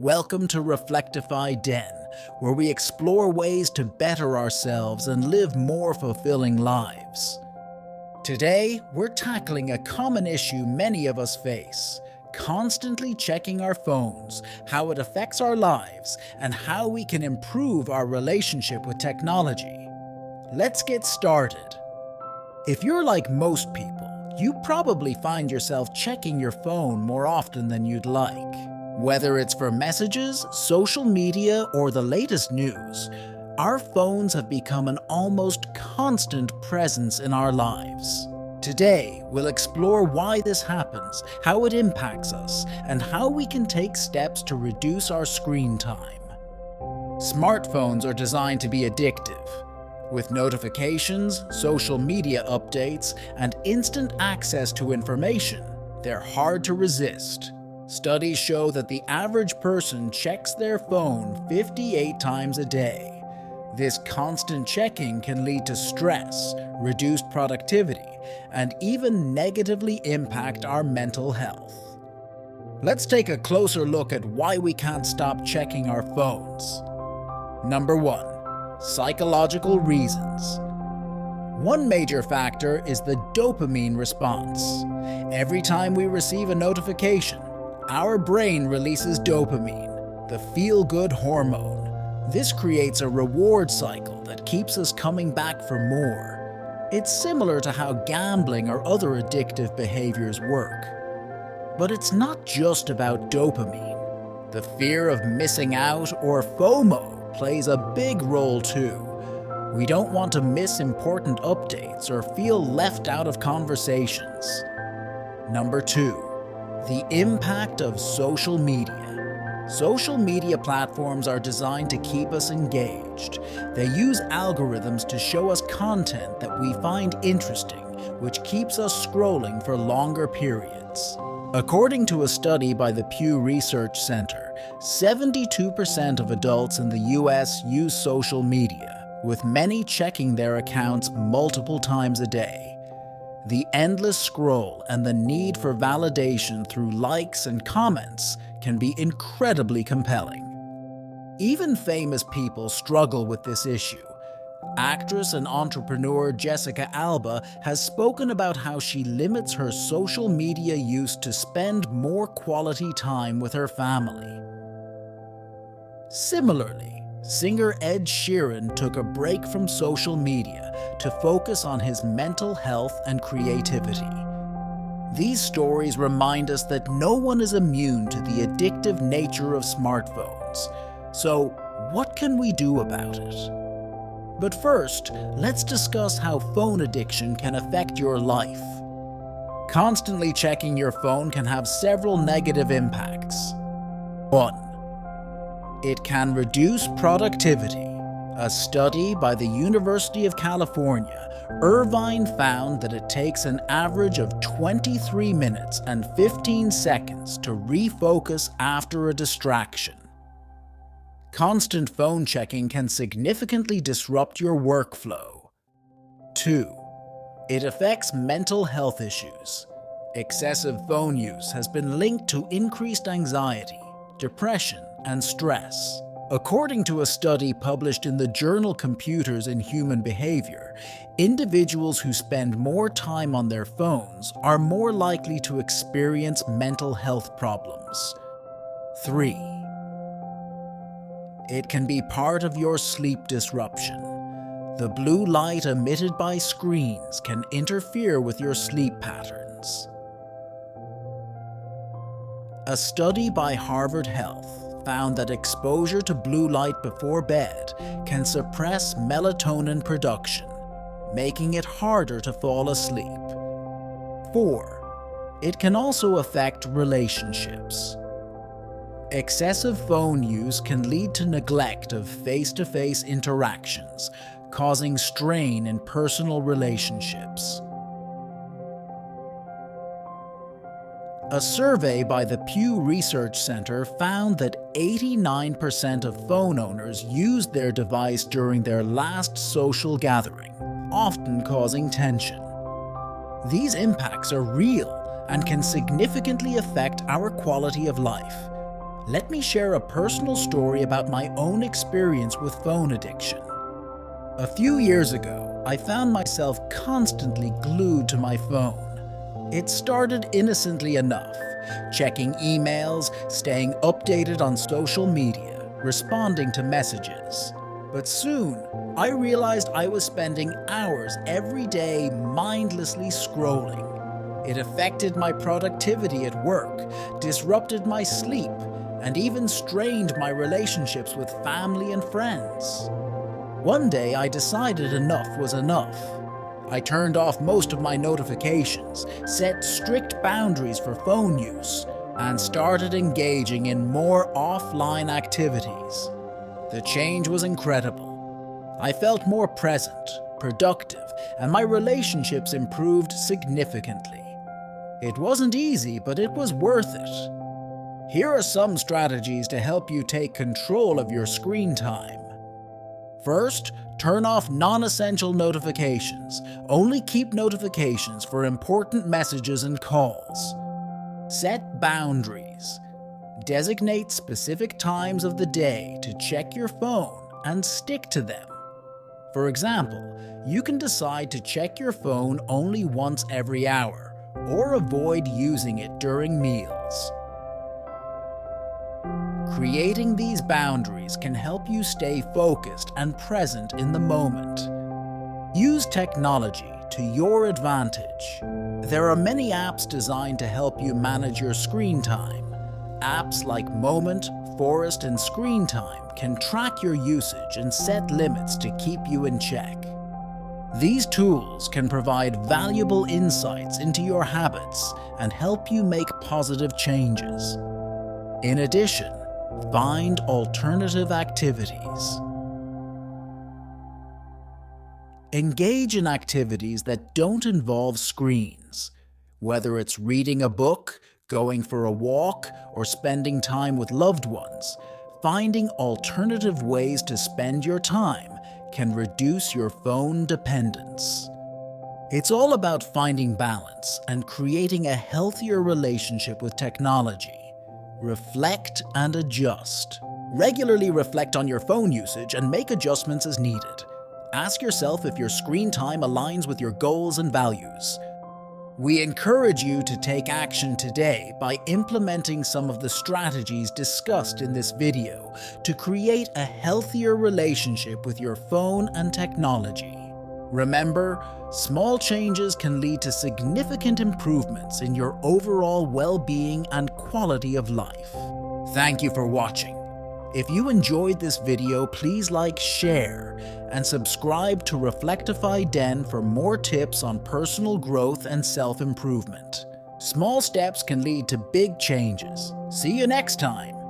Welcome to Reflec Defi Den, where we explore ways to better ourselves and live more fulfilling lives. Today, we're tackling a common issue many of us face: constantly checking our phones, how it affects our lives, and how we can improve our relationship with technology. Let's get started. If you're like most people, you probably find yourself checking your phone more often than you'd like. Whether it's for messages, social media, or the latest news, our phones have become an almost constant presence in our lives. Today, we'll explore why this happens, how it impacts us, and how we can take steps to reduce our screen time. Smartphones are designed to be addictive. With notifications, social media updates, and instant access to information, they're hard to resist. Studies show that the average person checks their phone 58 times a day. This constant checking can lead to stress, reduced productivity, and even negatively impact our mental health. Let's take a closer look at why we can't stop checking our phones. Number 1. Psychological reasons. One major factor is the dopamine response. Every time we receive a notification, our brain releases dopamine, the feel-good hormone. This creates a reward cycle that keeps us coming back for more. It's similar to how gambling or other addictive behaviors work. But it's not just about dopamine. The fear of missing out, or FOMO, plays a big role too. We don't want to miss important updates or feel left out of conversations. Number 2. The impact of social media. Social media platforms are designed to keep us engaged. They use algorithms to show us content that we find interesting, which keeps us scrolling for longer periods. According to a study by the Pew Research Center, 72% of adults in the US use social media, with many checking their accounts multiple times a day. The endless scroll and the need for validation through likes and comments can be incredibly compelling. Even famous people struggle with this issue. Actress and entrepreneur Jessica Alba has spoken about how she limits her social media use to spend more quality time with her family. Similarly, singer Ed Sheeran took a break from social media to focus on his mental health and creativity. These stories remind us that no one is immune to the addictive nature of smartphones. So, what can we do about it? But first, let's discuss how phone addiction can affect your life. Constantly checking your phone can have several negative impacts. 1. It can reduce productivity. A study by the University of California, Irvine, found that it takes an average of 23 minutes and 15 seconds to refocus after a distraction. Constant phone checking can significantly disrupt your workflow. 2. It affects mental health issues. Excessive phone use has been linked to increased anxiety, depression, and stress. According to a study published in the journal Computers in Human Behavior, individuals who spend more time on their phones are more likely to experience mental health problems. 3. It can be part of your sleep disruption. The blue light emitted by screens can interfere with your sleep patterns. A study by Harvard Health found that exposure to blue light before bed can suppress melatonin production, making it harder to fall asleep. 4. It can also affect relationships. Excessive phone use can lead to neglect of face-to-face interactions, causing strain in personal relationships. A survey by the Pew Research Center found that 89% of phone owners used their device during their last social gathering, often causing tension. These impacts are real and can significantly affect our quality of life. let me share a personal story about my own experience with phone addiction. A few years ago, I found myself constantly glued to my phone. It started innocently enough, checking emails, staying updated on social media, responding to messages. But soon, I realized I was spending hours every day mindlessly scrolling. It affected my productivity at work, disrupted my sleep, and even strained my relationships with family and friends. One day I decided enough was enough. I turned off most of my notifications, set strict boundaries for phone use, and started engaging in more offline activities. The change was incredible. I felt more present, productive, and my relationships improved significantly. It wasn't easy, but it was worth it. Here are some strategies to help you take control of your screen time. First, turn off non-essential notifications. Only keep notifications for important messages and calls. Set boundaries. Designate specific times of the day to check your phone and stick to them. For example, you can decide to check your phone only once every hour, or avoid using it during meals. Creating these boundaries can help you stay focused and present in the moment. Use technology to your advantage. There are many apps designed to help you manage your screen time. Apps like Moment, Forest, and Screen Time can track your usage and set limits to keep you in check. These tools can provide valuable insights into your habits and help you make positive changes. In addition, find alternative activities. Engage in activities that don't involve screens. Whether it's reading a book, going for a walk, or spending time with loved ones, finding alternative ways to spend your time can reduce your phone dependence. It's all about finding balance and creating a healthier relationship with technology. Reflect and adjust. Regularly reflect on your phone usage and make adjustments as needed. Ask yourself if your screen time aligns with your goals and values. We encourage you to take action today by implementing some of the strategies discussed in this video to create a healthier relationship with your phone and technology. Remember, small changes can lead to significant improvements in your overall well-being and quality of life. Thank you for watching. If you enjoyed this video, please like, share, and subscribe to Reflec Den for more tips on personal growth and self-improvement. Small steps can lead to big changes. See you next time.